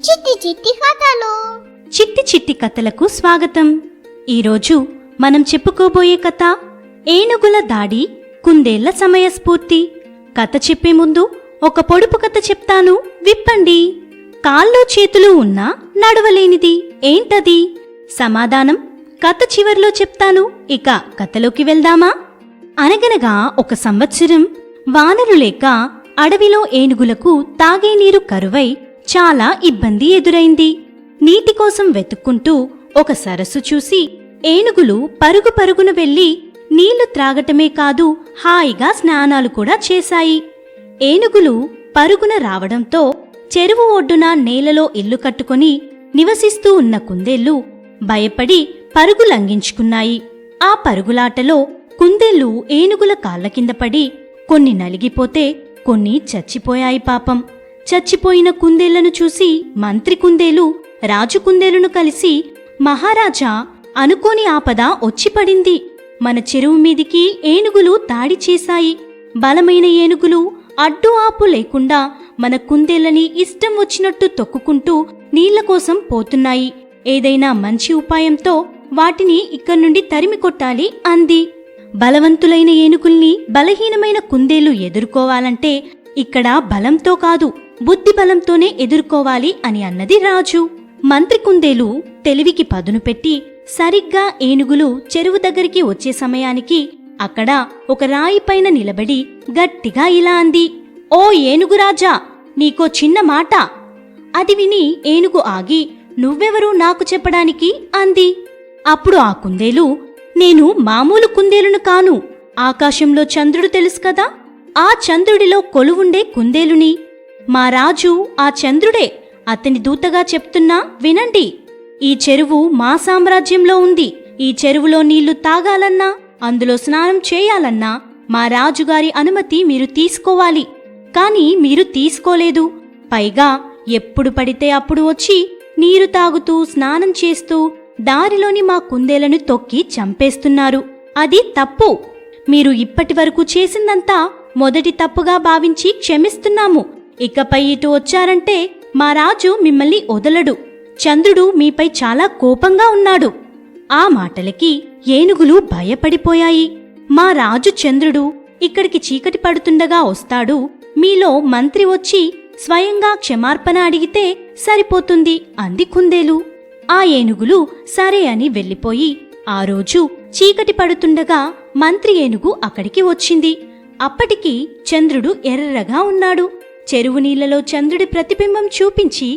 చిట్టి చిట్టి కథలు. చిట్టి చిట్టి కథలకు స్వాగతం. ఈరోజు మనం చెప్పుకోబోయే కథ ఏనుగుల దాడి కుందేళ్ల సమయస్ఫూర్తి. కథ చెప్పే ముందు ఒక పొడుపు కథ చెప్తాను, విప్పండి. కాళ్ళు చేతులు ఉన్నా నడవలేనిది ఏంటది? సమాధానం కథ చివర్లో చెప్తాను. ఇక కథలోకి వెళ్దామా? అనగనగా ఒక సంవత్సరం వానలు లేక అడవిలో ఏనుగులకు తాగే నీరు కరువై చాలా ఇబ్బంది ఎదురైంది. నీటి కోసం వెతుక్కుంటూ ఒక సరస్సు చూసి ఏనుగులు పరుగు పరుగున వెళ్లి నీళ్లు త్రాగటమే కాదు, హాయిగా స్నానాలు కూడా చేశాయి. ఏనుగులు పరుగున రావడంతో చెరువు ఒడ్డున నేలలో ఇల్లు కట్టుకొని నివసిస్తూ ఉన్న కుందేళ్లు భయపడి పరుగు లంఘించుకున్నాయి. ఆ పరుగులాటలో కుందేళ్లు ఏనుగుల కాళ్ల కింద పడి కొన్ని నలిగిపోతే కొన్ని చచ్చిపోయాయి. పాపం, చచ్చిపోయిన కుందేళ్లను చూసి మంత్రి కుందేలు రాజు కుందేలును కలిసి, మహారాజా, అనుకోని ఆపద వచ్చిపడింది. మన చెరువు మీదికి ఏనుగులు దాడి చేశాయి. బలమైన ఏనుగులు అడ్డు ఆపు లేకుండా మన కుందేళ్లని ఇష్టం వచ్చినట్టు తొక్కుకుంటూ నీళ్ల కోసం పోతున్నాయి. ఏదైనా మంచి ఉపాయంతో వాటిని ఇక్కడి నుండి తరిమి కొట్టాలి అంది. బలవంతులైన ఏనుగుల్ని బలహీనమైన కుందేళ్లు ఎదుర్కోవాలంటే ఇక్కడ బలంతో కాదు, బుద్ధి బలంతోనే ఎదుర్కోవాలి అని అన్నది రాజు. మంత్రి కుందేలు తెలివికి పదును పెట్టి సరిగ్గా ఏనుగులు చెరువు దగ్గరికి వచ్చే సమయానికి అక్కడ ఒక రాయిపైన నిలబడి గట్టిగా ఇలా అంది, ఓ ఏనుగురాజా, నీకో చిన్న మాట. అది విని ఏనుగు ఆగి, నువ్వెవరు నాకు చెప్పడానికి అంది. అప్పుడు ఆ కుందేలు, నేను మామూలు కుందేలును కాను, ఆకాశంలో చంద్రుడు తెలుసు కదా, ఆ చంద్రుడిలో కొలువుండే కుందేలుని. మా రాజు ఆ చంద్రుడే, అతని దూతగా చెప్తున్నా వినండి. ఈ చెరువు మా సామ్రాజ్యంలో ఉంది. ఈ చెరువులో నీళ్లు తాగాలన్నా, అందులో స్నానం చేయాలన్నా మా రాజుగారి అనుమతి మీరు తీసుకోవాలి. కాని మీరు తీసుకోలేదు. పైగా ఎప్పుడు పడితే అప్పుడు వచ్చి నీరు తాగుతూ స్నానం చేస్తూ దారిలోని మా కుందేలను తొక్కి చంపేస్తున్నారు. అది తప్పు. మీరు ఇప్పటి వరకు చేసిందంతా మొదటి తప్పుగా భావించి క్షమిస్తున్నాము. ఇకపై ఇటు వచ్చారంటే మా రాజు మిమ్మల్ని వదలడు. చంద్రుడు మీపై చాలా కోపంగా ఉన్నాడు. ఆ మాటలకి ఏనుగులు భయపడిపోయాయి. మా రాజు చంద్రుడు ఇక్కడికి చీకటి పడుతుండగా వస్తాడు. మీలో మంత్రి వచ్చి స్వయంగా క్షమార్పణ అడిగితే సరిపోతుంది అంది కుందేలు. ఆ ఏనుగులు సరే అని వెళ్ళిపోయి ఆ రోజు చీకటి పడుతుండగా మంత్రి ఏనుగు అక్కడికి వచ్చింది. అప్పటికి చంద్రుడు ఎర్రగా ఉన్నాడు. చెరువు నీళ్లలో చంద్రుడి ప్రతిబింబం చూపించి,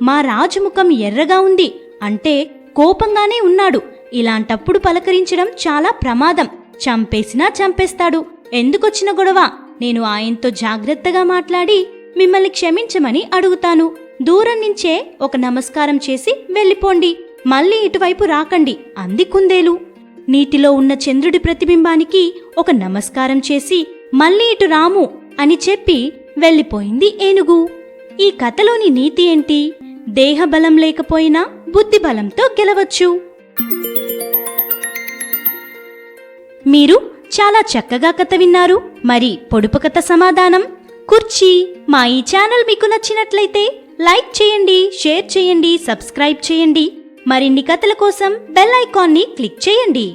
మా రాజు ముఖం ఎర్రగా ఉంది అంటే కోపంగానే ఉన్నాడు. ఇలాంటప్పుడు పలకరించడం చాలా ప్రమాదం. చంపేసినా చంపేస్తాడు. ఎందుకొచ్చిన గొడవ? నేను ఆయనతో జాగ్రత్తగా మాట్లాడి మిమ్మల్ని క్షమించమని అడుగుతాను. దూరం నుంచే ఒక నమస్కారం చేసి వెళ్ళిపోండి. మళ్ళీ ఇటువైపు రాకండి అంది కుందేలు. నీటిలో ఉన్న చంద్రుడి ప్రతిబింబానికి ఒక నమస్కారం చేసి మళ్ళీ ఇటు రాము అని చెప్పి వెళ్ళిపోయింది ఏనుగు. ఈ కథలోని నీతి ఏంటి? దేహబలం లేకపోయినా బుద్ధి బలంతో గెలవచ్చు. మీరు చాలా చక్కగా కథ విన్నారు. మరి పొడుపు కథ సమాధానం కుర్చీ. మా ఈ ఛానల్ మీకు నచ్చినట్లయితే లైక్ చేయండి, షేర్ చేయండి, సబ్స్క్రైబ్ చేయండి. మరిన్ని కథల కోసం బెల్ ఐకాన్ని క్లిక్ చేయండి.